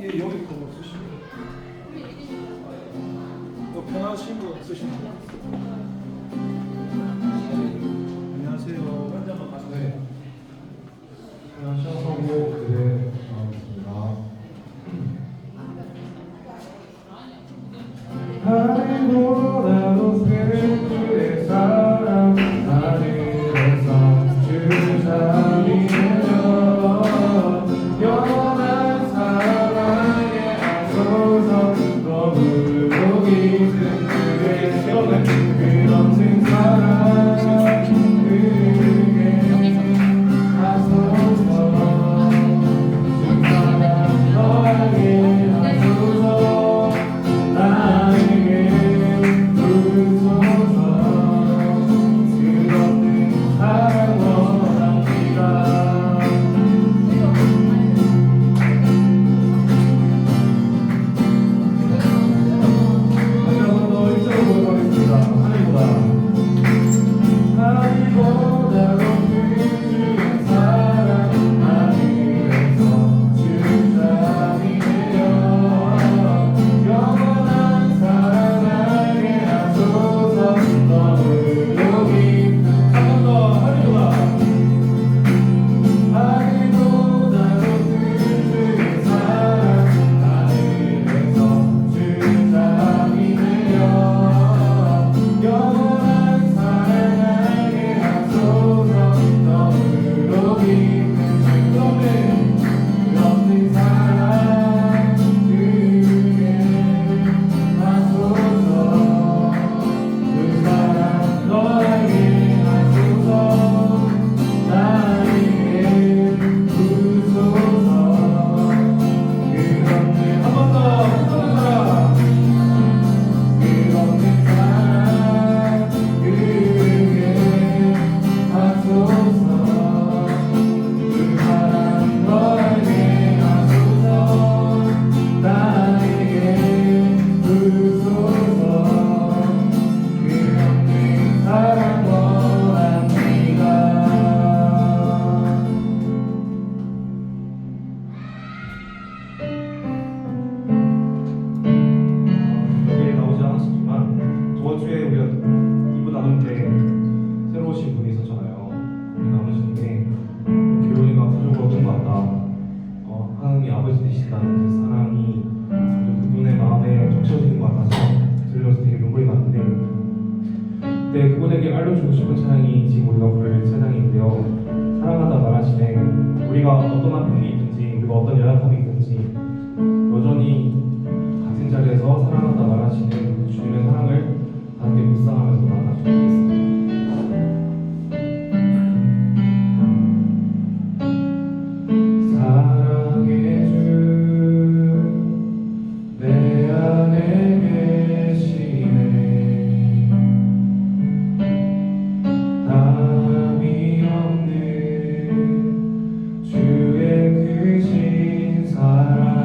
예, 여기 거 쓰시면 편하신 거 쓰시면 돼요. 안녕하세요. 네. 안녕하세요. 그대 반갑습니다. 아이고 나도 그의 사랑 하늘에서 주사위 내려 영원한 사랑에 앞서서 너무도 깊은 그의 시원해 끝없는 사랑 그에게 하소서 주사랑 너에게 하소서 나에게 부소서 끝없는 사랑 원합니다. 다시 한번 더 읽어보도록 하겠습니다. 하늘보다 높은 주의 사랑 하늘에서 주사위 내려 영원한 사랑하게 하소서 너무도 깊은 한 번 더 하늘보다 높은 주의 사랑 하늘에서 주사위 내려 영원한 사랑하게 하소서 너무도 깊은 끝없는 사랑 그에게 하소서 그 사랑 너에게 하소서 나에게 부소서 끝없는 한 번 더 사랑 끝없는 사랑 그에게 하소서 그 사랑 너에게 하소서 나에게 부소서 끝없는 사랑 원합니다. 여기에 나오지 않았지만 저번 주에 우리가 2부 나눌 때 새로 오신 분이 있었잖아요. 우리 나누시는데 교훈이가 가족으로 얻은 것 같다. 하나님이 아버지 되시다는 그 사랑이 그분의 마음에 적셔지는 것 같아서 들려서 되게 눈물이 났는데 네, 그분에게 알려주고 싶은 찬양이 지금 우리가 부를 찬양인데요. 사랑한다 말하시네. 우리가 어떤 아픔이 있든지 우리가 어떤 연약함이 있든지 여전히 같은 자리에서 사랑한다 말하시는 그 주님의 사랑을 함께 묵상하면서 만나주시겠습니다. 사랑의 주 내 안에 계시네. 담이 없는 주의 크신 사랑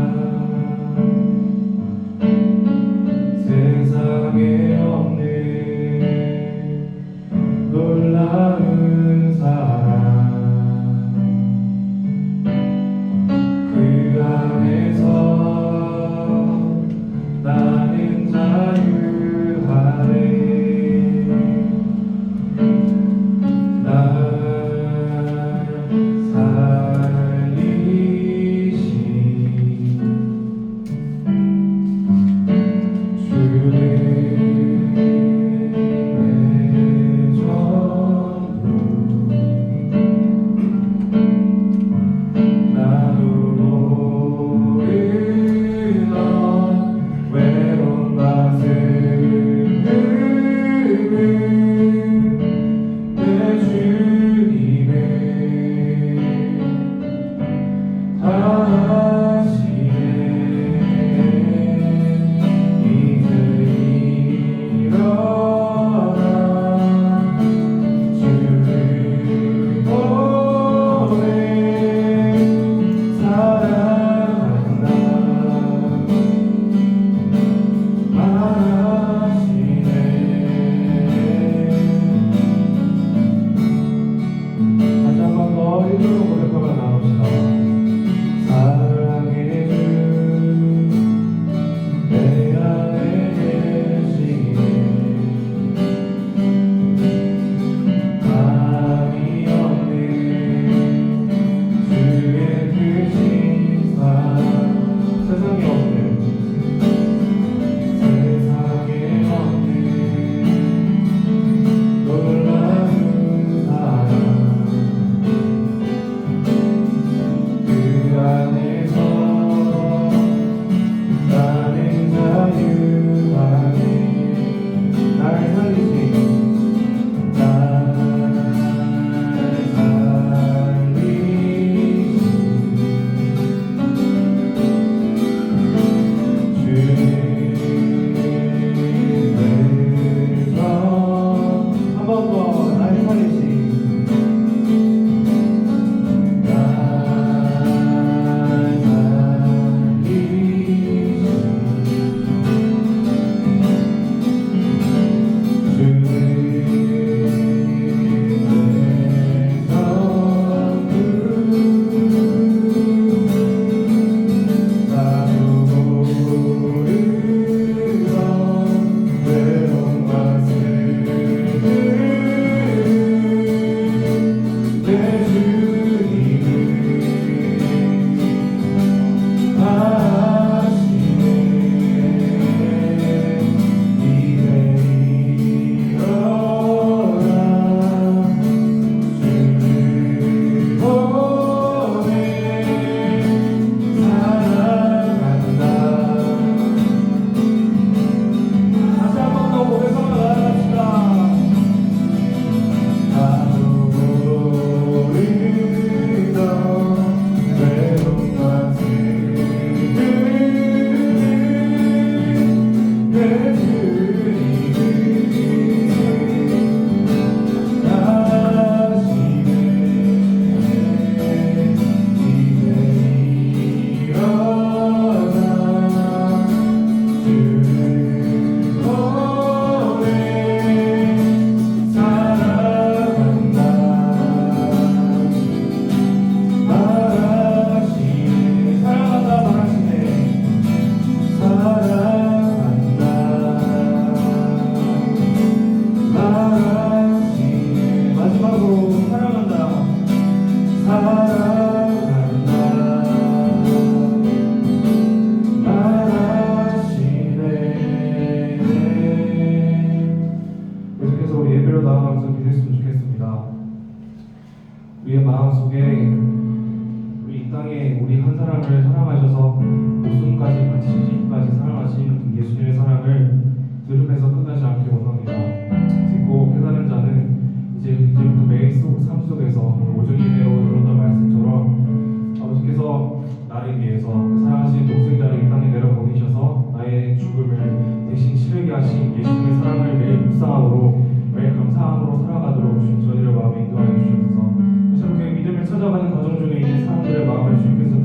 저희 삶 속에서 오전 예배로 들었던 말씀처럼 아버지께서 나를 위해서 사랑하신 독생자를 이 땅에 내려 보내셔서 나의 죽음을 대신 치르게 하신 예수님의 사랑을 매일 묵상함으로 매일 감사함으로 살아가도록 주님 저희를 마음에 인도하여 주셔서 저렇게 믿음을 찾아가는 과정 중에 있는 사람들의 마음을 주님께서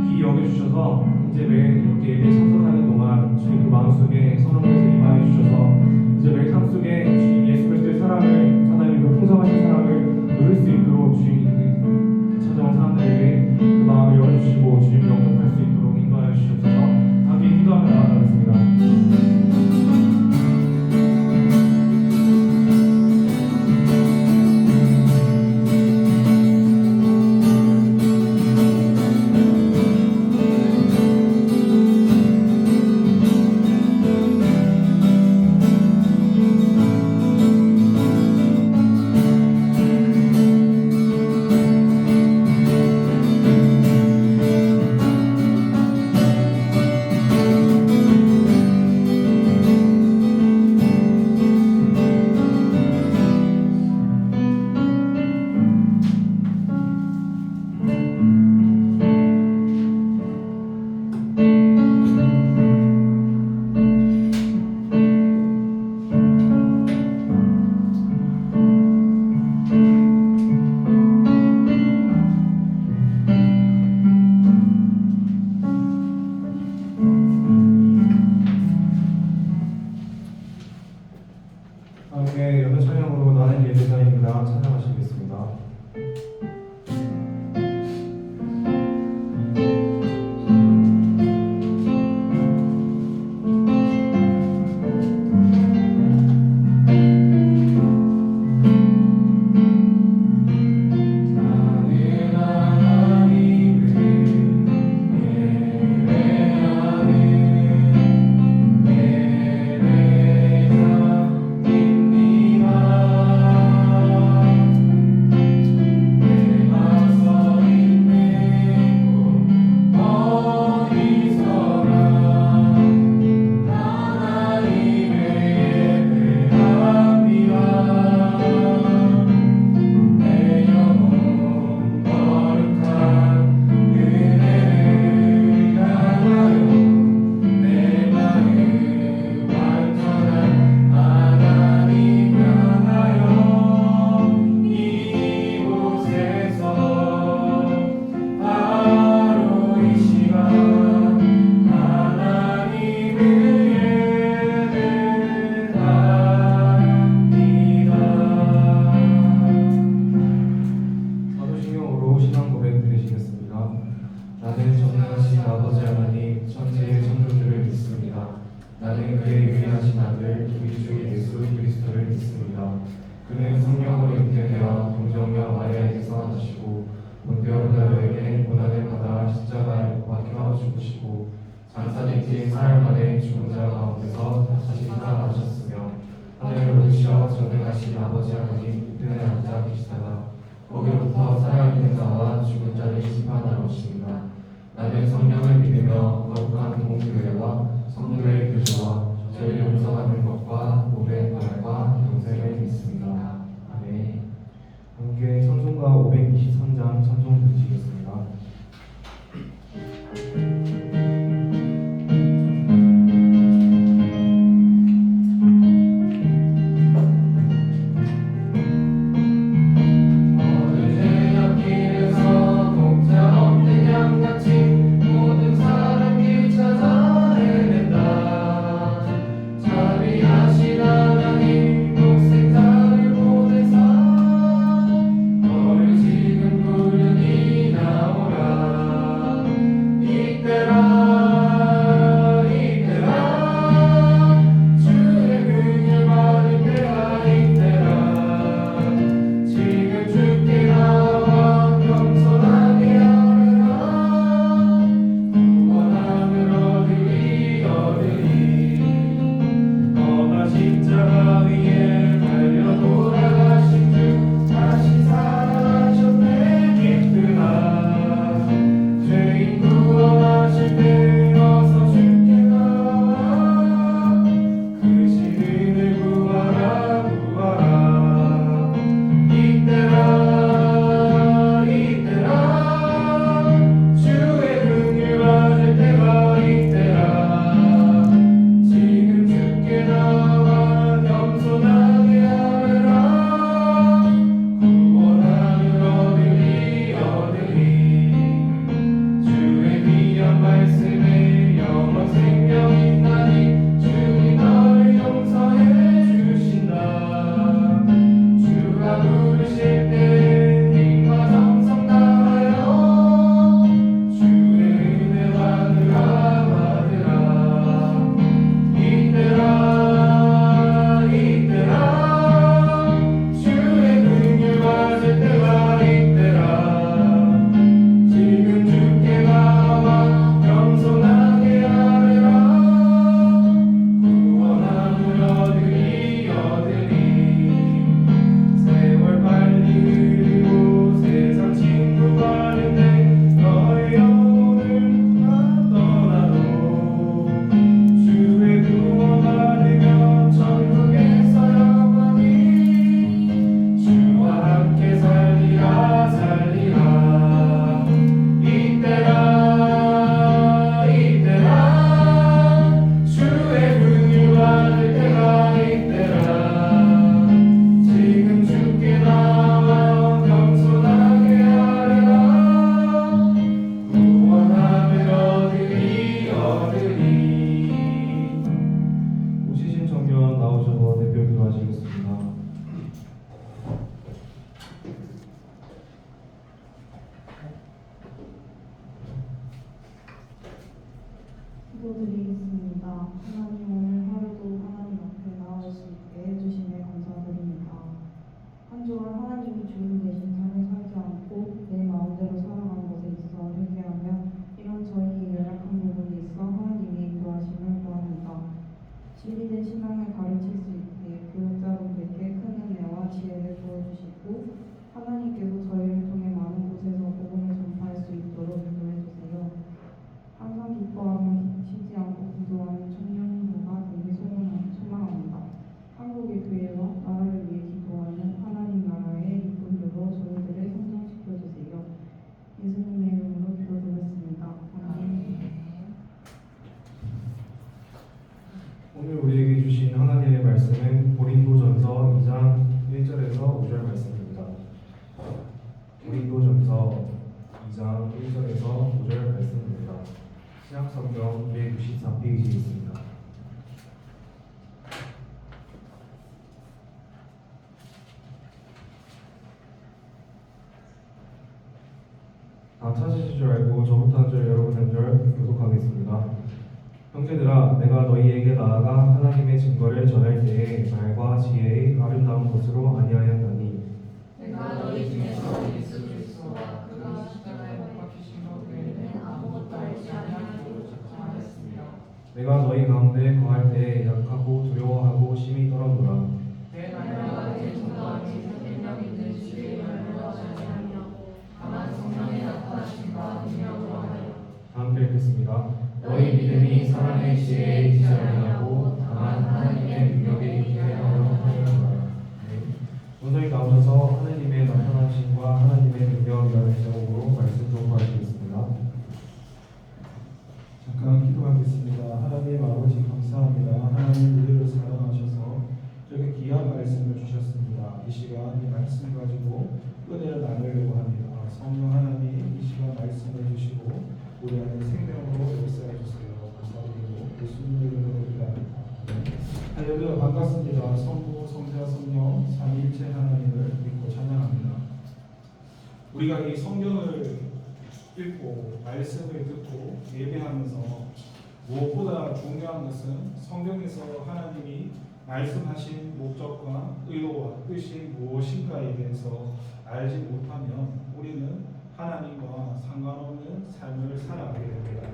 귀히 여겨주셔서 이제 매일 이렇게 예배에 참석하는 동안 주님 그 마음속에 선언에서 임하여 주셔서 이제 매일 삶 속에 주님 예수 그리스도의 사랑을 하나님의 그 풍성하신 사랑을 누릴 수 있도록 주님 찾아온 사람들에게 그 마음을 열어주시고 주님 영접할 수 있도록 인도하여 주시옵소서. 함께 기도하며 나아가겠습니다. 함께 연애 찬양으로 나는 예배자입니다. 찬양하시겠습니다. 그는 성령으로 잉태되어 동정녀 마리아에게서 나시고 본디오 빌라도에게 고난을 받아 십자가에 못 박혀 죽으시고 장사된 지 사흘 만에 죽은 자 가운데서 다시 살아나셨으며 하늘을 오르시어 전능하신 아버지 하나님 우편에 앉아 계시다가 거기로부터 살아있는 자와 죽은 자를 심판하러 오십니다. 나는 성령을 믿으며 거룩한 공교회와 성도의 교제와 죄를 용서받는 것과 몸의 부활과 영생을 믿습니다. 아멘. 함께 찬송가 523장 찬송 드리시겠습니다. 지금 부르니 기도드리겠습니다. 하나님 오늘 하루도 하나님 앞에 나올 수 있게 해주심에 감사드립니다. 한 주간 하나님이 주인 되신 삶을 살지 않고 내 마음대로 살아가는 것에 있어 회개하며 이런 저희 연약한 부분이 있어 하나님의 인도하심을 구합니다. 진리된 신앙을 가르칠 수 있게 교육자분들께 큰 은혜와 지혜를 부어주시고 하나님께서 저희를 통해 많은 곳에서 복음을 전파할 수 있도록 인도해주세요. 항상 기뻐하며 쉬지 않고 기도하는 청년부가 되기 소망합니다. 한국의 교회와 나라를 위해 기도하는 하나님 나라의 이분들로 저희들을 성장시켜주세요. 예수님의 이름으로 기도드렸습니다. 아멘. 오늘 우리에게 주신 하나님의 말씀은 고린도전서 2장 1절에서 5절 말씀입니다. 고린도전서 2장 1절에서 5절 말씀입니다. 신약성경 264페이지에 있습니다. 다 찾으실 줄 알고 저부터 한 절 여러분 한 절 교독하겠습니다. 형제들아, 내가 너희에게 나아가 하나님의 증거를 전할 때에 말과 지혜의 아름다운 것으로 아니하였나니 내가 너희 중에서 예수 그리스도와 그가 십자가에 못 박히신 것 외에는 아무것도 알지 아니하기로 작정하였습니다. 내가 너희 가운데 거할 때에 약하고 두려워하고 심히 떨었노라. 내 말과 내 정당이 생명 있는 주의 말로 하지 아니하며 다만 성령의 나타나심과 능력으로 하여. 다 함께 읽겠습니다. 너희 믿음이 사람의 지혜에 있지 아니하고 다만 하나님의 능력에 있게 하려 하였노라. 원장님 나오셔서 하나님의 나타나심과 하나님의 능력이라는 제목으로 말씀 전파하시겠습니다. 잠깐 기도하겠습니다. 하나님 아버지 감사합니다. 하나님 우리를 사랑하셔서 이렇게 귀한 말씀을 주셨습니다. 이 시간 이 말씀 가지고 은혜를 나누려고 합니다. 성령 하나님 이 시간 말씀을 주시고 우리 안에 생명으로 역사해 주세요. 감사드리고 예수님의 이름으로 기도합니다. 할렐루야. 반갑습니다. 성부 성자 성령 삼위일체 하나님을 믿고 찬양합니다. 우리가 이 성경을 읽고 말씀을 듣고 예배하면서 무엇보다 중요한 것은 성경에서 하나님이 말씀하신 목적과 의도와 뜻이 무엇인가에 대해서 알지 못하면 우리는 하나님과 상관없는 삶을 살아가게 됩니다.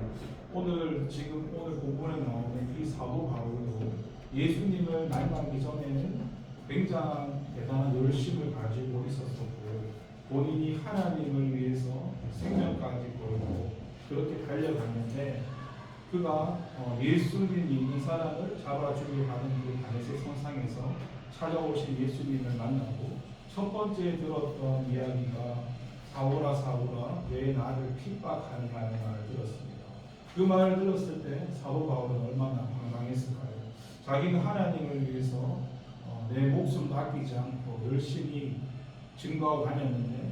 오늘 본문에 나오는 이 사도 바울도 예수님을 만나기 전에는 굉장히 대단한 열심을 가지고 있었었고 본인이 하나님을 위해서 생명까지 걸고 그렇게 달려갔는데 그가 예수님이 이 사람을 잡아주려 하는 그 다메섹 선상에서 찾아오신 예수님을 만나고 첫 번째 들었던 이야기가 사울아 사울아 왜 나를 핍박하느냐는 말을 들었습니다. 그 말을 들었을 때 사도 바울은 얼마나 황당했을까요? 자기는 하나님을 위해서 내 목숨도 아끼지 않고 열심히 증거하고 다녔는데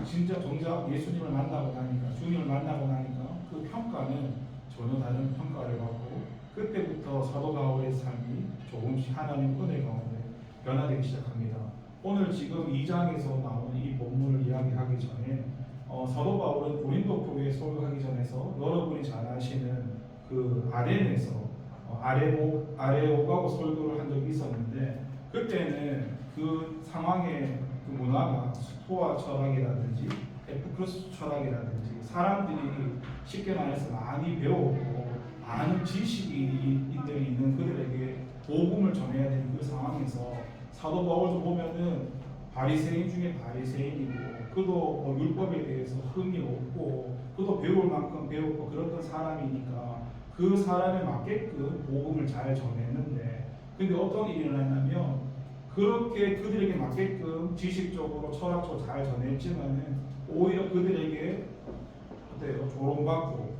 진짜 정작 예수님을 만나고 나니까 주님을 만나고 나니까 그 평가는 전혀 다른 평가를 받고 그때부터 사도 바울의 삶이 조금씩 하나님 은혜 가운데 변화되기 시작합니다. 오늘 지금 2장에서 나오는 이 본문을 이야기하기 전에 사도 바울은 고린도 교회에 설교하기 전에서 여러분이 잘 아시는 그 아덴에서 아레오가고 설교를 한 적이 있었는데 그때는 그 상황의 그 문화가 스토아 철학이라든지 에피쿠로스 철학이라든지 사람들이 쉽게 말해서 많이 배웠고 많은 지식이 있는 그들에게 복음을 전해야 되는 그 상황에서 사도 바울도 보면은 바리새인 중에 바리새인이고 그도 율법에 대해서 흠이 없고 그도 배울 만큼 배웠고 그랬던 사람이니까 그 사람에 맞게끔 복음을 잘 전했는데 근데 어떤 일이 일어났냐면 그렇게 그들에게 맞게끔 지식적으로 철학적으로 잘 전했지만은 오히려 그들에게 어때요? 조롱받고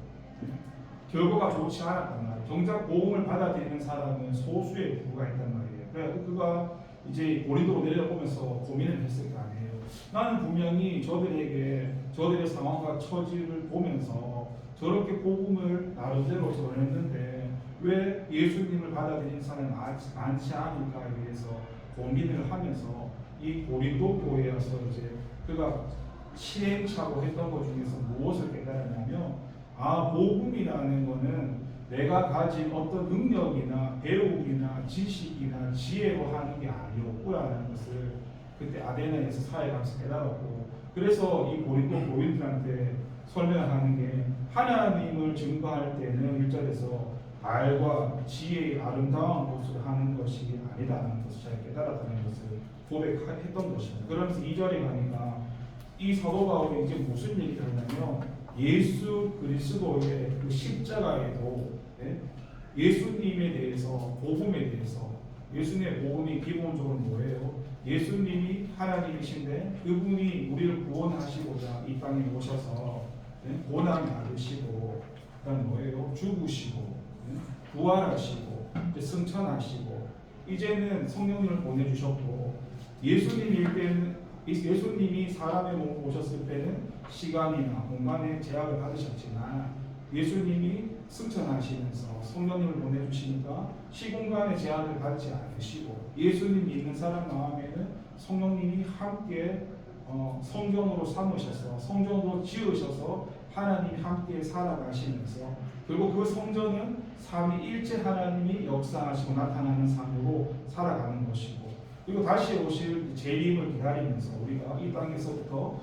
결과가 좋지 않았단 말이에요. 정작 복음을 받아들이는 사람은 소수에 불과했단 말이에요. 그래서 그가 이제 고린도로 내려오면서 고민을 했을 거 아니에요. 나는 분명히 저들의 상황과 처지를 보면서 저렇게 복음을 나름대로 전했는데 왜 예수님을 받아들이는 사람이 많지 않을까에 대해서 고민을 하면서 이 고린도 교회에 와서 이제 그가 시행착오 했던 것 중에서 무엇을 깨달았냐면 복음이라는 거는 내가 가진 어떤 능력이나 배우기나 지식이나 지혜로 하는 게 아니었구나라는 것을 그때 아데나에서 사역하면서 깨달았고, 그래서 이 고린도 교인들한테 설명하는 게 하나님을 증거할 때는 1절에서 말과 지혜의 아름다운 것을 하는 것이 아니다라는 것을 잘 깨달았다는 것을 고백했던 것입니다. 그러면서 2절에 가니까 이 사도 바울이 이제 무슨 얘기를 하냐면 예수 그리스도의 그 십자가에도 예수님에 대해서, 복음에 대해서, 예수님의 복음이 기본적으로 뭐예요? 예수님이 하나님이신데 그분이 우리를 구원하시고자 이 땅에 오셔서 고난 받으시고, 그다음에 뭐예요? 죽으시고, 부활하시고, 이제 승천하시고, 이제는 성령님을 보내주셨고, 예수님이 사람의 몸으로 오셨을 때는 시간이나 공간의 제약을 받으셨지만 예수님이 승천하시면서 성령님을 보내주시니까 시공간의 제약을 받지 않으시고, 예수님 믿는 사람 마음에는 성령님이 함께 성전으로 삼으셔서, 성전으로 지으셔서 하나님이 함께 살아가시면서, 그리고 그 성전은 삼위일체 하나님이 역사하시고 나타나는 삶으로 살아가는 것이고, 그리고 다시 오실 재림을 기다리면서 우리가 이 땅에서부터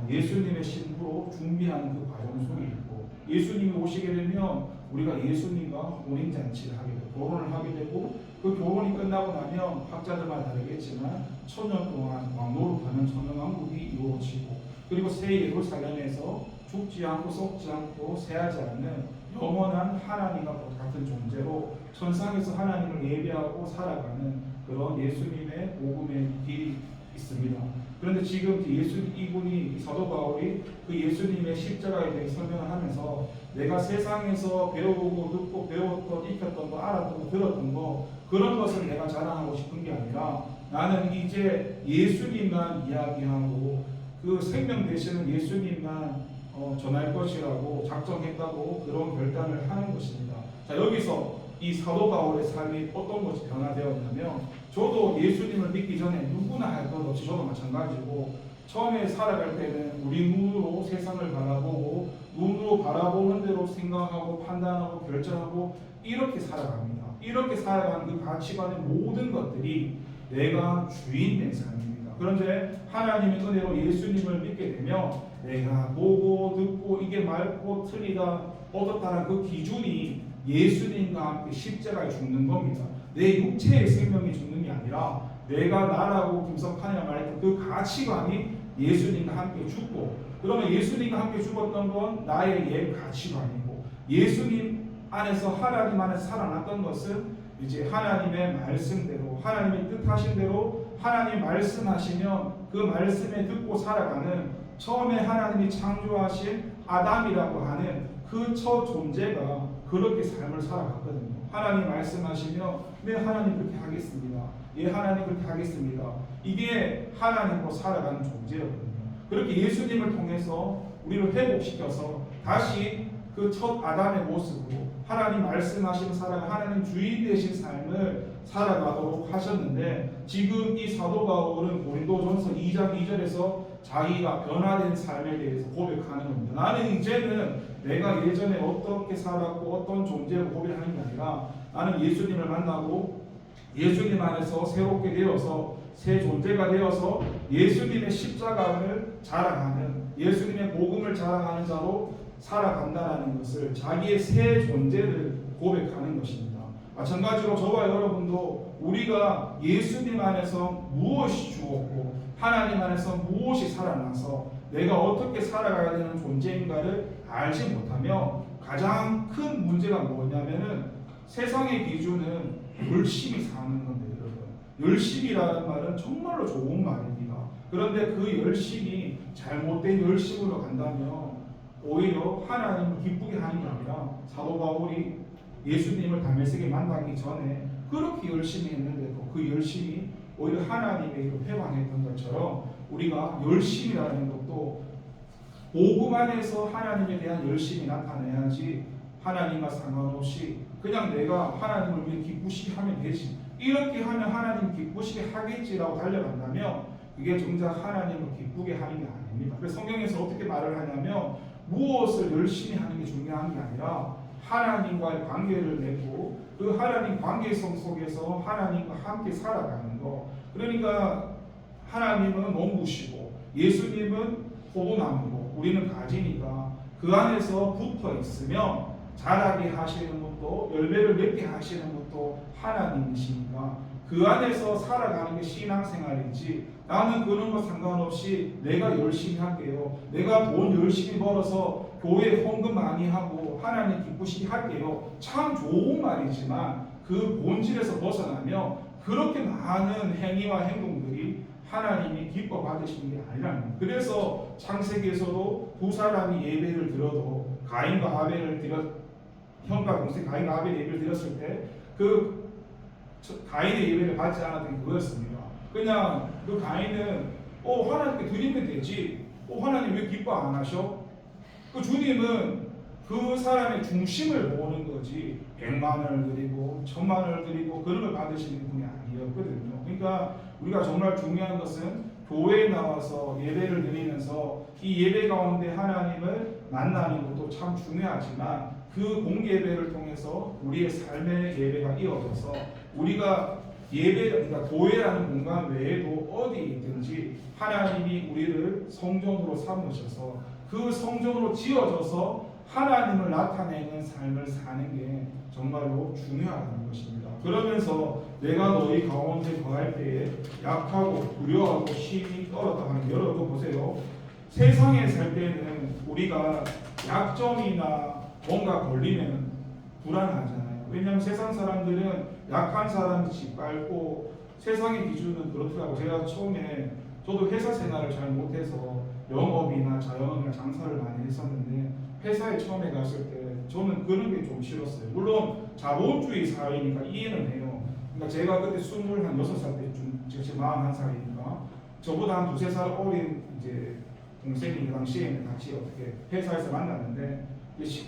예수님의 신부로 준비하는 그 과정 속에 있고, 예수님이 오시게 되면 우리가 예수님과 혼인잔치를 하게 되고 결혼을 하게 되고, 그 결혼이 끝나고 나면 학자들마다 다르겠지만 1000년 동안 왕노릇하는 천년왕국이 이루어지고, 그리고 새 예루살렘에서 죽지 않고 썩지 않고 새하지 않는 영원한 하나님과 같은 존재로 천상에서 하나님을 예배하고 살아가는 그런 예수님의 복음의 길이 있습니다. 그런데 지금 이분이 사도 바울이 그 예수님의 십자가에 대해 설명을 하면서 내가 세상에서 배우고 듣고 배웠던, 익혔던 거, 알았던 거, 들었던 거, 그런 것을 내가 자랑하고 싶은 게 아니라 나는 이제 예수님만 이야기하고 그 생명 되시는 예수님만 전할 것이라고 작정했다고 그런 결단을 하는 것입니다. 자, 여기서 이 사도 바울의 삶이 어떤 것이 변화되었냐면, 저도 예수님을 믿기 전에 누구나 할 것 없이 저도 마찬가지고 처음에 살아갈 때는 우리 눈으로 세상을 바라보고 눈으로 바라보는 대로 생각하고 판단하고 결정하고 이렇게 살아갑니다. 이렇게 살아가는 그 가치관의 모든 것들이 내가 주인 된 삶입니다. 그런데 하나님의 은혜로 예수님을 믿게 되면 내가 보고 듣고 이게 맑고 틀리다 얻었다는 그 기준이 예수님과 함께 십자가에 죽는 겁니다. 내 육체의 생명이 죽는 게 아니라 내가 나라고 김성판이라 말했던 그 가치관이 예수님과 함께 죽고, 그러면 예수님과 함께 죽었던 건 나의 옛 가치관이고, 예수님 안에서 하나님 안에서 살아났던 것은 이제 하나님의 말씀대로, 하나님의 뜻하신 대로 하나님 말씀하시면 그 말씀에 듣고 살아가는, 처음에 하나님이 창조하신 아담이라고 하는 그 첫 존재가 그렇게 삶을 살아갔거든요. 하나님 말씀하시면 네 하나님 그렇게 하겠습니다. 예 하나님 그렇게 하겠습니다. 이게 하나님으로 살아가는 존재였거든요. 그렇게 예수님을 통해서 우리를 회복시켜서 다시 그 첫 아담의 모습으로 하나님 말씀하시는 살아가 하나님 주인 되신 삶을 살아가도록 하셨는데, 지금 이 사도 바울은 고린도전서 2장 2절에서 자기가 변화된 삶에 대해서 고백하는 겁니다. 나는 이제는 내가 예전에 어떻게 살았고 어떤 존재로 고백하는 게 아니라 나는 예수님을 만나고 예수님 안에서 새롭게 되어서 새 존재가 되어서 예수님의 십자가를 자랑하는, 예수님의 복음을 자랑하는 자로 살아간다는 것을, 자기의 새 존재를 고백하는 것입니다. 마찬가지로 저와 여러분도 우리가 예수님 안에서 무엇이 죽었고 하나님 안에서 무엇이 살아나서 내가 어떻게 살아가야 되는 존재인가를 알지 못하면 가장 큰 문제가 뭐냐면은 세상의 기준은 열심히 사는 건데, 여러분 열심이라는 말은 정말로 좋은 말입니다. 그런데 그 열심이 잘못된 열심으로 간다면 오히려 하나님을 기쁘게 하는 게 아니라, 사도 바울이 예수님을 다메섹에 만나기 전에 그렇게 열심히 했는데도 그 열심이 오히려 하나님의 일을 회방했던 것처럼 우리가 열심이라는 것도 복음 안에서 하나님에 대한 열심이 나타내야지, 하나님과 상관없이 그냥 내가 하나님을 위해 기쁘시게 하면 되지, 이렇게 하면 하나님 기쁘시게 하겠지라고 달려간다면 그게 정작 하나님을 기쁘게 하는 게 아닙니다. 그래서 성경에서 어떻게 말을 하냐면 무엇을 열심히 하는 게 중요한 게 아니라 하나님과의 관계를 맺고 그 하나님 관계성 속에서 하나님과 함께 살아가는 거. 그러니까 하나님은 농부시고 예수님은 포도나무고 우리는 가지니까 그 안에서 붙어 있으면 자라게 하시는 분도 열매를 맺게 하시는 분도 하나님이시니까 그 안에서 살아가는 게 신앙생활이지, 나는 그런 거 상관없이 내가 열심히 할게요, 내가 돈 열심히 벌어서 교회 헌금 많이 하고 하나님 기쁘시게 할게요, 참 좋은 말이지만 그 본질에서 벗어나며 그렇게 많은 행위와 행동들이 하나님이 기뻐 받으시는 게 아니라는 거예요. 그래서 창세기에서도 두 사람이 예배를 드려도 가인과 아벨을 형과 동생 가인과 아벨의 예배를 드렸을 때 그 가인의 예배를 받지 않았던 게 그거였습니다. 그냥 그 가인은 하나님께 드리면 되지, 하나님 왜 기뻐 안 하셔? 그 주님은 그 사람의 중심을 보는 거지 100만 원을 드리고 1000만 원을 드리고 그런 걸 받으시는 분이 아니었거든요. 그러니까 우리가 정말 중요한 것은 교회에 나와서 예배를 드리면서 이 예배 가운데 하나님을 만나는 것도 참 중요하지만 그 공개 예배를 통해서 우리의 삶의 예배가 이어져서 우리가 그러니까 교회라는 공간 외에도 어디 있든지 하나님이 우리를 성전으로 삼으셔서 그 성전으로 지어져서 하나님을 나타내는 삶을 사는 게 정말로 중요하다는 것입니다. 그러면서 내가 너희 가운데 거할 때에 약하고 두려워하고 힘이 떨었다 하는, 여러분 보세요. 세상에 살 때는 우리가 약점이나 뭔가 걸리면 불안하잖아요. 왜냐하면 세상 사람들은 약한 사람이 짓밟고 세상의 기준은 그렇더라고. 제가 처음에 저도 회사 생활을 잘 못해서 영업이나 자영업이나 장사를 많이 했었는데 회사에 처음에 갔을 때 저는 그런 게 좀 싫었어요. 물론 자본주의 사회니까 이해는 해요. 그러니까 제가 그때 26살 때쯤, 지금 41살이니까 저보다 한 2-3살 어린 이제 동생이 그 당시에는 같이 어떻게 회사에서 만났는데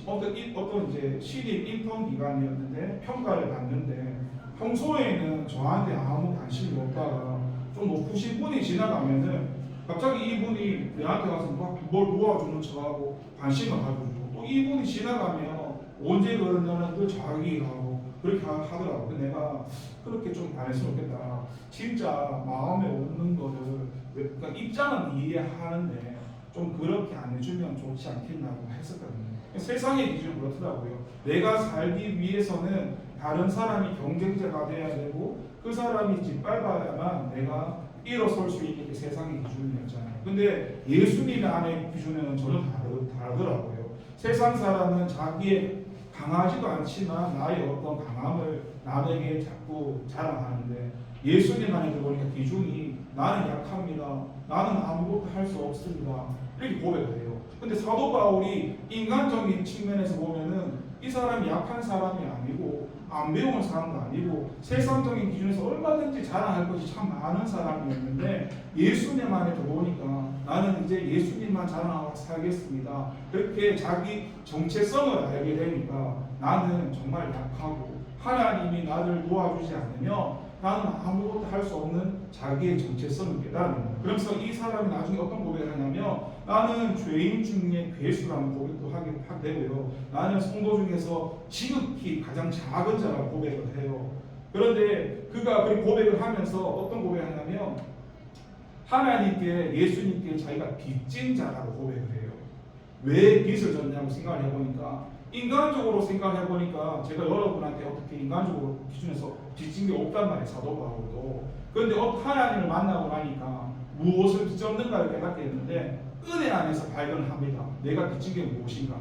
어떤 이제 신입 인턴 기간이었는데 평가를 받는데 평소에는 저한테 아무 관심이 없다가 좀 높으신 분이 지나가면은 갑자기 이분이 내한테 와서 막 뭘 도와주는 척하고 관심을 가져주고, 또 이분이 지나가면 언제 그러냐면 또 자기가 하고 그렇게 하더라고. 근데 내가 그렇게 좀 반했으면 진짜 마음에 없는 거를, 그러니까 입장은 이해하는데 좀 그렇게 안 해주면 좋지 않겠나고 했었거든요. 세상의 기준은 그렇더라고요. 내가 살기 위해서는 다른 사람이 경쟁자가 돼야 되고 그 사람이 짓밟아야만 내가 일어설 수 있는 게 세상의 기준이었잖아요. 근데 예수님 안의 기준은 전혀 다르더라고요. 세상 사람은 자기의 강하지도 않지만 나의 어떤 강함을 남에게 자꾸 자랑하는데 예수님 안에 들어보니까 기준이 나는 약합니다, 나는 아무것도 할 수 없습니다, 이렇게 고백을 해요. 근데 사도 바울이 인간적인 측면에서 보면은 이 사람이 약한 사람이 아니고 안 배운 사람도 아니고 세상적인 기준에서 얼마든지 자랑할 것이 참 많은 사람이었는데 예수님 안에 들어오니까 나는 이제 예수님만 자랑하고 살겠습니다, 그렇게 자기 정체성을 알게 되니까 나는 정말 약하고 하나님이 나를 도와주지 않으면 나는 아무것도 할 수 없는 자기의 정체성을 깨달는 거예요. 그래서 이 사람이 나중에 어떤 고백을 하냐면 나는 죄인 중에 괴수라는 고백도 하게 되고요. 나는 성도 중에서 지극히 가장 작은 자라고 고백을 해요. 그런데 그가 그 고백을 하면서 어떤 고백을 하냐면 하나님께, 예수님께 자기가 빚진 자라고 고백을 해요. 왜 빚을 졌냐고 생각을 해보니까, 인간적으로 생각을 해보니까 제가 여러분한테 어떻게 인간적으로 기준에서 빚진 게 없단 말이에요, 사도 바울도. 그런데 하나님을 만나고 나니까 무엇을 빚졌는가를 깨닫게 했는데 은혜 안에서 발견을 합니다. 내가 빚진 게 무엇인가?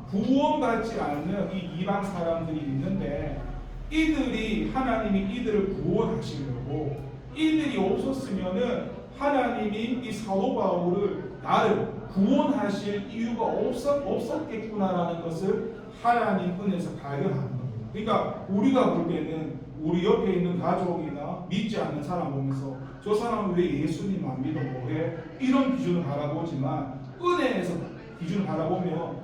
구원받지 않는 이 이방 사람들이 있는데 이들이, 하나님이 이들을 구원하시려고, 이들이 없었으면은 하나님이 이 사도 바울을, 나를 구원하실 이유가 없었겠구나라는 것을 하나님 은혜에서 발견하는 겁니다. 그러니까 우리가 볼 때는 우리 옆에 있는 가족이나 믿지 않는 사람 보면서 저 사람은 왜 예수님 안 믿어 뭐해? 이런 기준을 바라보지만 은혜에서 기준을 바라보면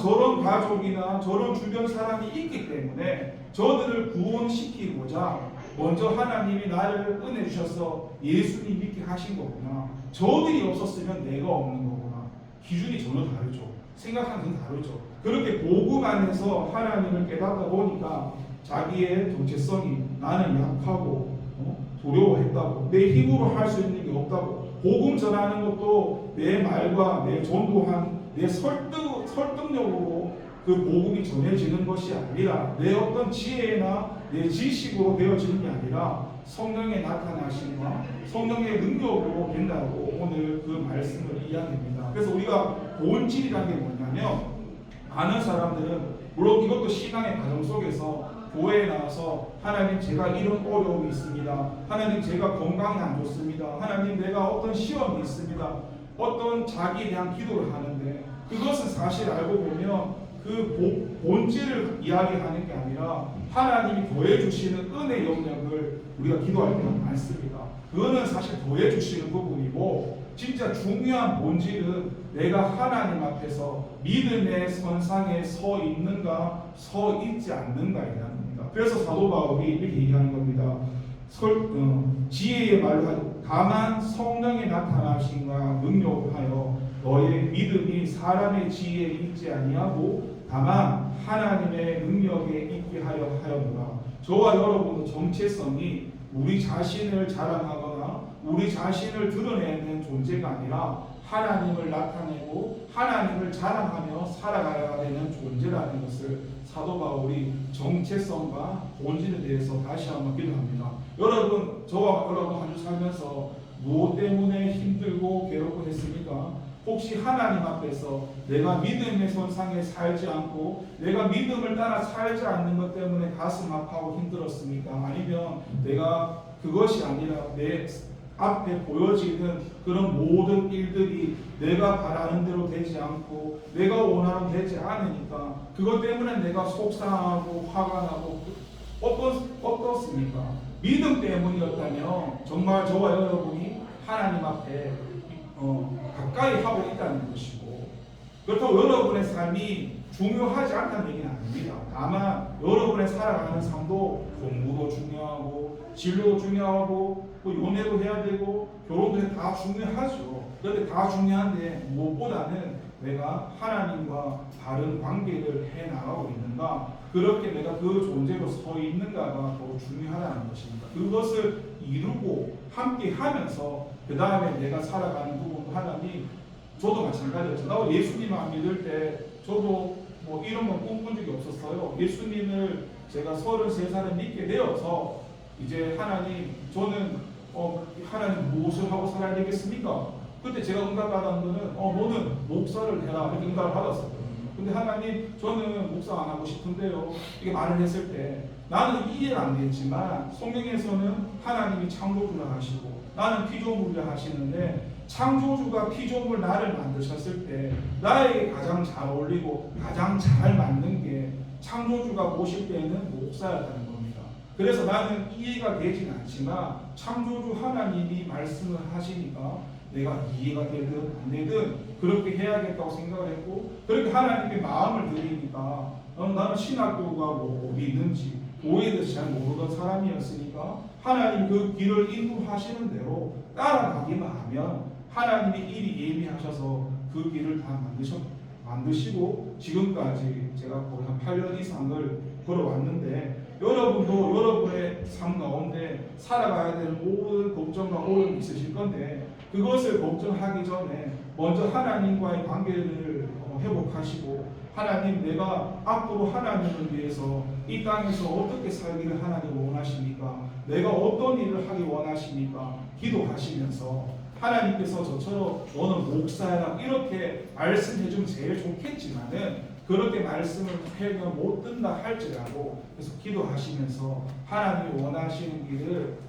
저런 가족이나 저런 주변 사람이 있기 때문에 저들을 구원시키고자 먼저 하나님이 나를 은혜 주셔서 예수님 믿게 하신 거구나. 저들이 없었으면 내가 없는 거구나. 기준이 전혀 다르죠. 생각하는 건 다르죠. 그렇게 복음 안에서 하나님을 깨닫다 보니까 자기의 정체성이 나는 약하고 두려워했다고, 내 힘으로 할 수 있는 게 없다고, 복음 전하는 것도 내 말과 내 전도한 내 설득력으로 그 복음이 전해지는 것이 아니라 내 어떤 지혜나 내 지식으로 되어지는 게 아니라 성령의 나타나심과 성령의 능력으로 된다고 오늘 그 말씀을 이야기합니다. 그래서 우리가 본질이라는 게 뭐냐면, 많은 사람들은 물론 이것도 신앙의 과정 속에서 교회에 나와서 하나님 제가 이런 어려움이 있습니다. 하나님 제가 건강이 안 좋습니다. 하나님 내가 어떤 시험이 있습니다. 어떤 자기에 대한 기도를 하는데 그것은 사실 알고 보면 그 본질을 이야기하는 게 아니라 하나님이 더해 주시는 은혜 영역을 우리가 기도할 때가 많습니다. 그거는 사실 더해 주시는 부분이고, 진짜 중요한 본질은 내가 하나님 앞에서 믿음의 선상에 서 있는가 서 있지 않는가에 대한 겁니다. 그래서 사도 바울이 이렇게 얘기하는 겁니다. 지혜의 말로 다만 성령의 나타나심과 능력을 하여 너의 믿음이 사람의 지혜에 있지 아니하고 다만 하나님의 능력에 있게 하였노라. 저와 여러분의 정체성이 우리 자신을 자랑하거나 우리 자신을 드러내는 존재가 아니라 하나님을 나타내고 하나님을 자랑하며 살아가야 되는 존재라는 것을 사도 바울이 정체성과 본질에 대해서 다시 한번 기도합니다. 여러분, 저와 여러분 한 주 살면서 무엇 때문에 힘들고 괴롭고 했습니까? 혹시 하나님 앞에서 내가 믿음의 선상에 살지 않고 내가 믿음을 따라 살지 않는 것 때문에 가슴 아파하고 힘들었습니까? 아니면 내가 그것이 아니라 내 앞에 보여지는 그런 모든 일들이 내가 바라는 대로 되지 않고 내가 원하는 대로 되지 않으니까 그것 때문에 내가 속상하고 화가 나고 어떻습니까? 믿음 때문이었다면 정말 저와 여러분이 하나님 앞에 가까이 하고 있다는 것이고, 그렇다고 여러분의 삶이 중요하지 않다는 얘기는 아닙니다. 다만 여러분의 살아가는 삶도 공부도 중요하고 진로도 중요하고 또 연애도 해야 되고 결혼도 다 중요하죠. 그런데 다 중요한데 무엇보다는 내가 하나님과 바른 관계를 해나가고 있는가, 그렇게 내가 그 존재로 서 있는가가 더 중요하다는 것입니다. 그것을 이루고 함께 하면서 그 다음에 내가 살아가는 부분도 하나님, 저도 마찬가지였죠. 나도 예수님 안 믿을 때 저도 뭐 이런 건 꿈꾼 적이 없었어요. 예수님을 제가 33살에 믿게 되어서 이제 하나님, 저는 하나님 무엇을 하고 살아야 되겠습니까? 그때 제가 응답받은 거는 너는 목사를 해라 이렇게 응답을 받았었거든요. 근데 하나님, 저는 목사 안 하고 싶은데요, 이게 말을 했을 때 나는 이해가 안 됐지만 성경에서는 하나님이 창조주라 하시고 나는 피조물이라 하시는데, 창조주가 피조물 나를 만드셨을 때 나에게 가장 잘 어울리고 가장 잘 맞는 게 창조주가 보실 때는 목사였다는 겁니다. 그래서 나는 이해가 되진 않지만 창조주 하나님이 말씀을 하시니까 내가 이해가 되든 안 되든 그렇게 해야겠다고 생각을 했고, 그렇게 하나님께 마음을 드리니까 나는 신학교가 뭐 어디 있는지 교회에 대해서 잘 모르던 사람이었으니까 하나님 그 길을 인도하시는 대로 따라가기만 하면 하나님이 일이 예비하셔서 그 길을 다 만드시고 지금까지 제가 거의 한 8년 이상을 걸어왔는데, 여러분도 여러분의 삶 가운데 살아가야 될 모든 걱정과 어려움이 있으실 건데 그것을 걱정하기 전에 먼저 하나님과의 관계를 회복하시고, 하나님, 내가 앞으로 하나님을 위해서 이 땅에서 어떻게 살기를 하나님 원하십니까? 내가 어떤 일을 하기 원하십니까? 기도하시면서 하나님께서 저처럼 너는 목사야 이렇게 말씀해주면 제일 좋겠지만은 그렇게 말씀을 해면 못 듣는다 할지라도 그래서 기도하시면서 하나님이 원하시는 길을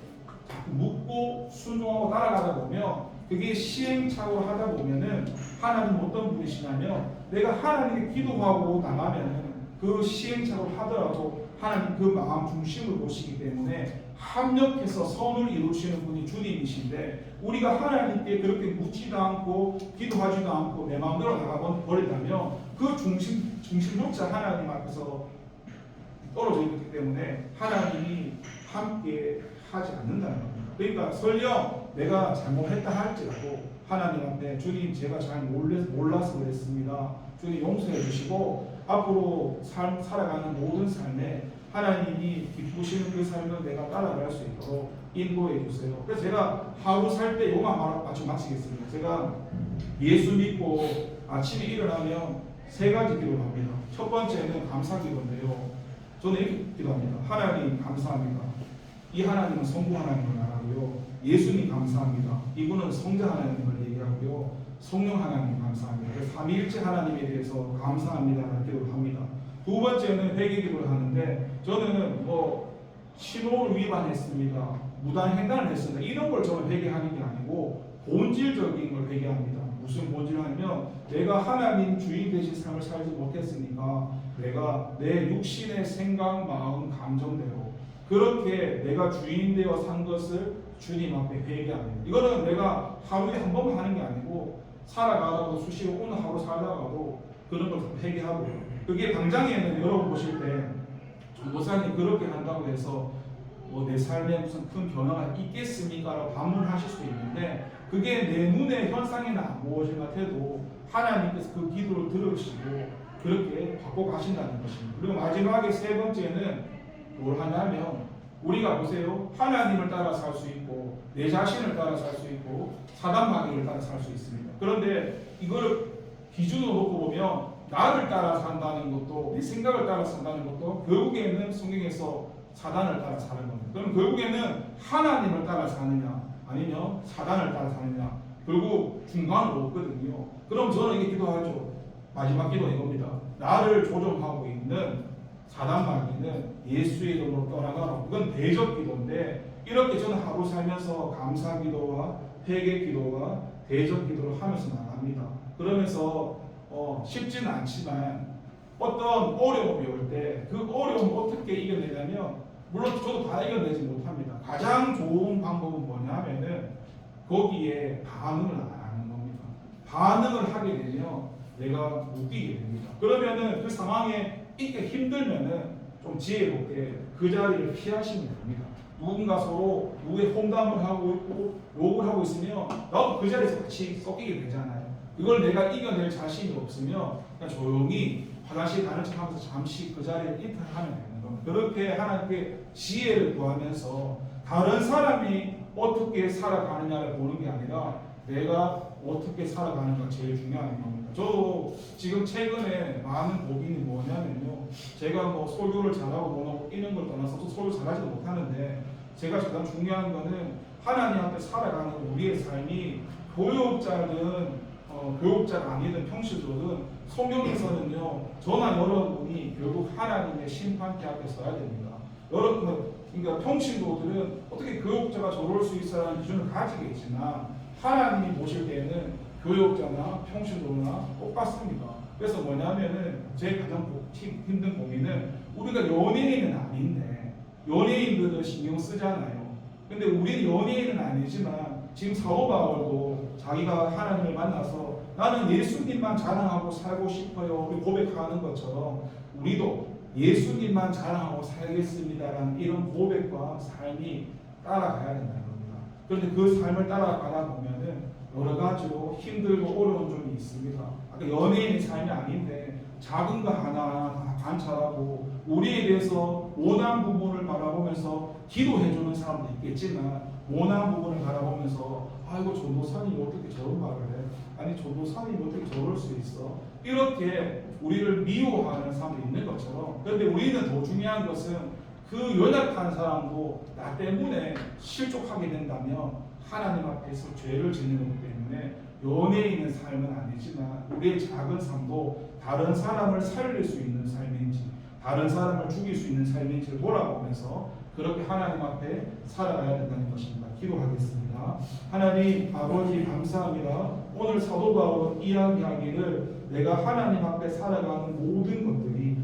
자꾸 묻고 순종하고 따라가다 보면 그게 시행착오를 하다 보면은 하나님 어떤 분이시냐면 내가 하나님께 기도하고 나가면은 그 시행착오를 하더라도 하나님 그 마음 중심을 보시기 때문에 합력해서 선을 이루시는 분이 주님이신데, 우리가 하나님께 그렇게 묻지도 않고 기도하지도 않고 내 마음대로 나가버린다면 그 중심력자 하나님 앞에서 떨어져 있기 때문에 하나님이 함께 하지 않는다는 겁니다. 그러니까 설령 내가 잘못했다 할지라도 하나님 앞에 주님 제가 잘 몰라서 그랬습니다. 주님 용서해 주시고 앞으로 살아가는 모든 삶에 하나님이 기쁘시는 그 삶을 내가 따라갈 수 있도록 인도해 주세요. 그래서 제가 하루 살 때 요만 마치겠습니다. 제가 예수 믿고 아침에 일어나면 세 가지 기도를 합니다. 첫 번째는 감사 기도인데요. 저는 이렇게 기도합니다. 하나님 감사합니다. 이 하나님은 성부 하나님을 말하고요. 예수님 감사합니다. 이분은 성자 하나님을 얘기하고요. 성령 하나님 감사합니다. 그래서 삼위일체 하나님에 대해서 감사합니다라는 기도를 합니다. 두 번째는 회개 기도를 하는데 저는 신호를 위반했습니다. 무단 횡단을 했습니다. 이런 걸 저는 회개하는 게 아니고 본질적인 걸 회개합니다. 무슨 본질을 하냐면 내가 하나님 주인 되신 삶을 살지 못했으니까 내가 내 육신의 생각, 마음, 감정대로 그렇게 내가 주인 되어 산 것을 주님 앞에 회개합니다. 이거는 내가 하루에 한 번만 하는 게 아니고 살아가다가 수시로 오늘 하루 살다가도 그런 걸 회개하고 그게 당장에는 여러분 보실 때 목사님 그렇게 한다고 해서 내 삶에 무슨 큰 변화가 있겠습니까? 라고 반문하실 수도 있는데 그게 내 눈에 현상에는 안 보이실 것 같아도 하나님께서 그 기도를 들으시고 그렇게 바꿔가신다는 것입니다. 그리고 마지막에 세 번째는 뭘 하냐면 우리가 보세요. 하나님을 따라 살 수 있고 내 자신을 따라 살 수 있고 사단 마귀를 따라 살 수 있습니다. 그런데 이걸 기준으로 놓고 보면 나를 따라 산다는 것도 내 생각을 따라 산다는 것도 결국에는 성경에서 사단을 따라 사는 겁니다. 그럼 결국에는 하나님을 따라 사느냐 아니면 사단을 따라 사느냐 결국 중간으로 없거든요. 그럼 저는 이게 기도하죠. 마지막 기도 이겁니다. 나를 조종하고 있는 사단 마귀는 예수의 이름으로 떠나가라. 그건 대적 기도인데 이렇게 저는 하루 살면서 감사 기도와 회개 기도와 대적 기도를 하면서 나갑니다. 그러면서 쉽지는 않지만 어떤 어려움이 올 때 그 어려움을 어떻게 이겨내냐면 물론 저도 다 이겨내지 못합니다. 가장 좋은 방법은 뭐냐면은 거기에 반응을 안 하는 겁니다. 반응을 하게 되면 내가 웃기게 됩니다. 그러면은 그 상황에 있기 힘들면은 좀 지혜롭게 그 자리를 피하시면 됩니다. 누군가 서로 누구의 험담을 하고 있고 욕을 하고 있으면 나도 그 자리에서 같이 섞이게 되잖아요. 이걸 내가 이겨낼 자신이 없으면 그냥 조용히 화장실 가는 척하면서 잠시 그 자리에 이탈하면 되는 겁니다. 그렇게 하나님께 지혜를 구하면서 다른 사람이 어떻게 살아가느냐를 보는 게 아니라 내가 어떻게 살아가는가 제일 중요한 겁니다. 저 지금 최근에 많은 고민이 뭐냐면요. 제가 설교를 잘하고 뭐하고 이런 걸 떠나서 설교 잘하지도 못하는데 제가 가장 중요한 거는 하나님 앞에 살아가는 우리의 삶이 교육자든 교육자가 아니든 평신도든 성경에서는요 저나 여러분이 결국 하나님의 심판대 앞에 서야 됩니다. 여러분 그러니까 평신도들은 어떻게 교육자가 저럴 수 있어라는 기준을 가지겠지만 하나님이 보실 때는 교육자나 평신도나 똑같습니다. 그래서 뭐냐면은 제 가장 힘든 고민은 우리가 연예인은 아닌데 연예인들은 신경 쓰잖아요. 근데 우리는 연예인은 아니지만 지금 사도 바울도 자기가 하나님을 만나서 나는 예수님만 자랑하고 살고 싶어요. 우리 고백하는 것처럼 우리도 예수님만 자랑하고 살겠습니다라는 이런 고백과 삶이 따라가야 된다는 겁니다. 그런데 그 삶을 따라가다 보면은 여러 가지로 힘들고 어려운 점이 있습니다. 아까 연예인의 삶이 아닌데 작은 거 하나 다 관찰하고 우리에 대해서 원한 부분을 바라보면서 기도해주는 사람도 있겠지만 원한 부분을 바라보면서 아이고 전도사님이 어떻게 저런 말을 해? 아니 전도사님이 어떻게 저럴 수 있어? 이렇게 우리를 미워하는 사람도 있는 것처럼 그런데 우리는 더 중요한 것은 그 연약한 사람도 나 때문에 실족하게 된다면 하나님 앞에서 죄를 짓는 것 때문에 연예인의 삶은 아니지만 우리의 작은 삶도 다른 사람을 살릴 수 있는 삶인지 다른 사람을 죽일 수 있는 삶인지를 돌아보면서 그렇게 하나님 앞에 살아가야 된다는 것입니다. 기도하겠습니다. 하나님 아버지 감사합니다. 오늘 사도 바울은 이야기하기를 내가 하나님 앞에 살아가는 모든 것들이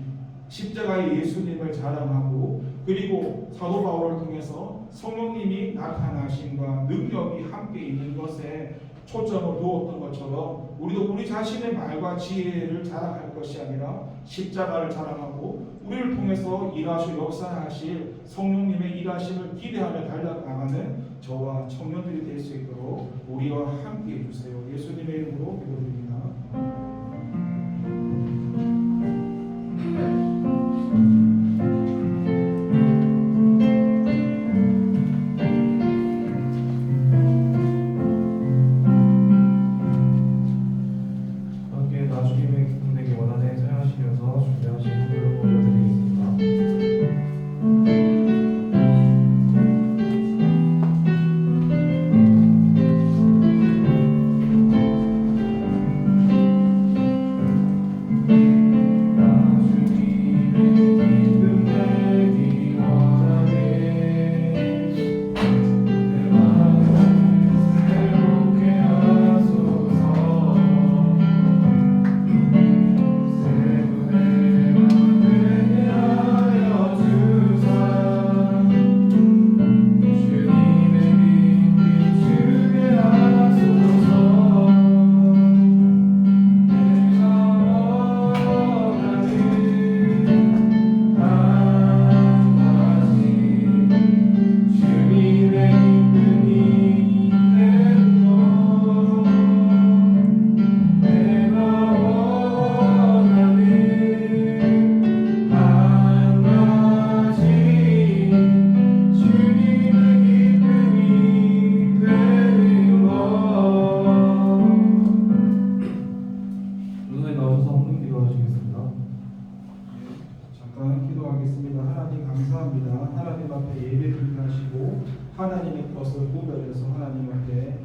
십자가의 예수님을 자랑하고 그리고 사도 바울을 통해서 성령님이 나타나심과 능력이 함께 있는 것에 초점을 두었던 것처럼 우리도 우리 자신의 말과 지혜를 자랑할 것이 아니라 십자가를 자랑하고 우리를 통해서 일하시고 역사하실 성령님의 일하심을 기대하며 달려나가는 저와 청년들이 될 수 있도록 우리와 함께 해주세요. 예수님의 이름으로 기도드립니다. 함께 나주님의 기쁨되기 원하는 사용하시면서 준비하신 후를 올려드리겠습니다. 잠깐 기도하겠습니다. 하나님 감사합니다. 하나님 앞에 예배를 하시고 하나님의 것을 구별해서 하나님 앞에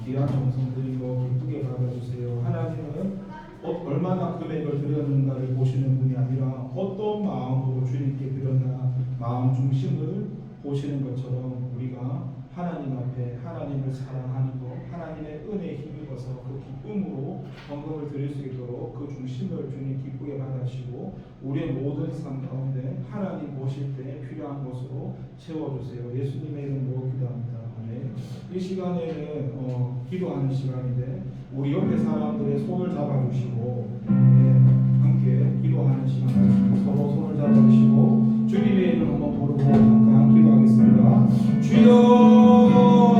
귀한 정성 드리고 기쁘게 받아주세요. 하나님은 얼마나 금액을 드렸는가를 보시는 분이 아니라 어떤 마음으로 주님께 드렸나 마음 중심을 보시는 것처럼 우리가 하나님 앞에 하나님을 사랑하는 것, 하나님의 은혜에 힘입어서 그 기쁨으로 헌금을 드릴 수 있도록 그 중심을 주님 기쁘게 받으시고 우리의 모든 삶 가운데 하나님 보실 때 필요한 것으로 채워주세요. 예수님의 이름으로 기도합니다. 아멘. 이 시간에는 기도하는 시간인데 우리 옆에 사람들의 손을 잡아주시고 함께 기도하는 시간을 서로 손을 잡아주시고 주님의 이름 한번 부르고 잠깐 기도하겠습니다. 주여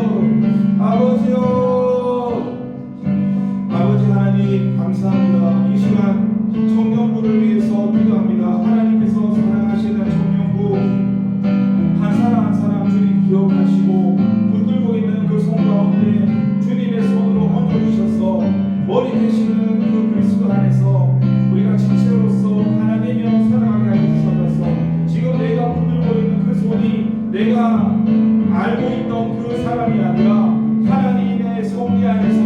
아버지 하나님 감사합니다. 이 시간 청년부를 위해서 기도합니다. 하나님께서 사랑하시는 청년부 한 사람 한 사람 주님 기억하시고 붙들고 있는 그 손 가운데 주님의 손으로 얹어주셔서 머리 되시는 그 그리스도 안에서 우리가 지체로서 하나님이여 살아가게 해주셔서 지금 내가 붙들고 있는 그 손이 내가 알고 있던 그 사람이 아니라 하나님의 섭리 안에서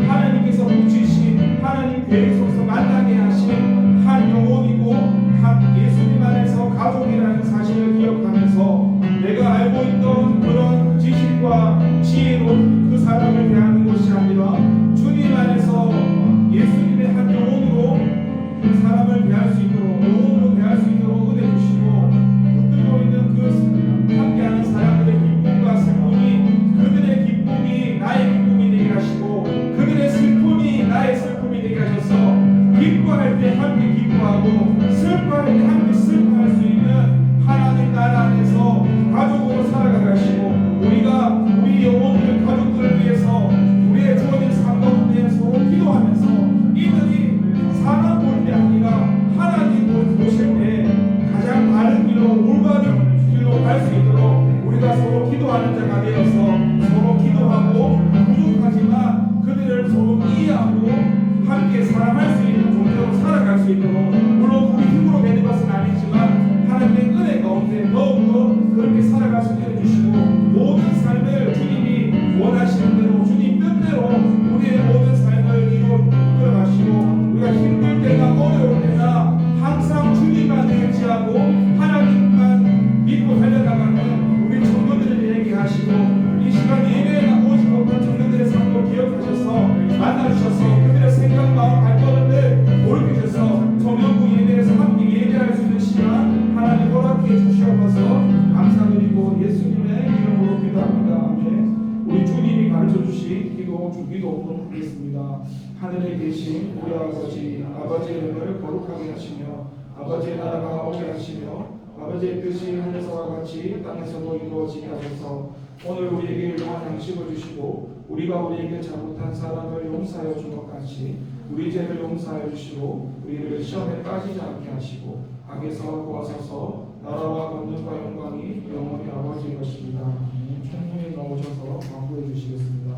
하나님께서 붙이신 하나님 계획 속에서 만나게 하신 한 영혼이고 한 예수님 안에서 가족이라는 사실을 기억하면서 내가 알고 있던 그런 지식과 지혜로 그 사람을 대하는 것이 아니라 주님 안에서 예수님의 한 영혼으로 그 사람을 대할 수 있도록 영혼으로 대할 수 있도록 은혜 주시고 붙들고 있는 그 함께하는 사람들의 기쁨과 슬픔이 그들의 기쁨이 나의 기쁨이 되게 하시고 그들의 슬픔이 나의 슬픔이 되게 하셔서 기뻐할 때 함께 기뻐하고 슬퍼할 때 함께 슬퍼할 수 있는 하나님 나라 안에서 가족으로 살아가게 하시고 우리가 우리 영혼들 가족들을 위해서 우리의 주어진 삶 가운데 서로 기도하면서 이들이 사람 볼 때 아니라 하나님 보실 때 가장 바른 길로 올바른 길로 갈 수 있도록 우리가 서로 기도하는 자가 되어서 서로 기도하고 부족하지만 그들을 서로 이해하고 함께 사랑할 수 있는 존재로 살아갈 수 있도록 물론 우리 힘으로 되는 것은 아니지만 하나님의 은혜 가운데 더욱더 그렇게 살아갈 수 있게 해주시고 모든 삶을 주님이 원하시는 대로 주님 뜻대로 우리의 모든 삶을 이끌어가시고 우리가 힘들 때나 어려울 때나 항상 주님만 의지하고 하나님만 믿고 달려나가는 우리 청년들을 얘기하시고 이 시간 예배에 오지 못한 청년들의 삶도 기억하셔서 만나주셔서 그들의 생각, 마음, 발걸음을 돌이켜주셔서 청년부 예배에서 함께 예배할 수 있는 시간 하나님 허락해 주시옵소서. 감사드리고 예수님의 이름으로 기도합니다. 아멘. 우리 주님이 가르쳐주신 기도 부르겠습니다. 하늘에 계신 우리 아버지, 아버지의 이름을 거룩하게 하시며 아버지의 나라가 오게 하시며 아버지의 뜻이 하늘에서와 같이 땅에서도 이루어지게 하셔서 오늘 우리에게 일용할 양식을 주시고 우리가 우리에게 잘못한 사람을 용서하여 준 것 같이 우리 죄를 용서하여 주시고 우리를 시험에 빠지지 않게 하시고 악에서 구하소서. 나라와 권능과 영광이 영원히 아버지의 것입니다. 충분히 나오셔서 광고해 주시겠습니다.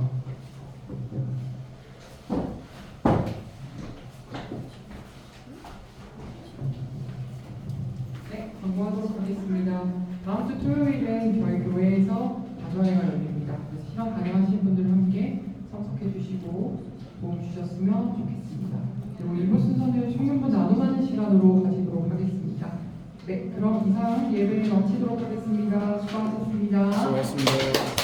네, 광고하도록 하겠습니다. 다음 주 토요일엔 저희 교회에서 다정회가 열립니다. 그래서 실험 가능하신 분들 함께 참석해 주시고 도움 주셨으면 좋겠습니다. 그리고 일부 순서는 청년부 나눔하는 시간으로 가지도록 하겠습니다. 네, 그럼 이상 예배 마치도록 하겠습니다. 수고하셨습니다. 수고하셨습니다.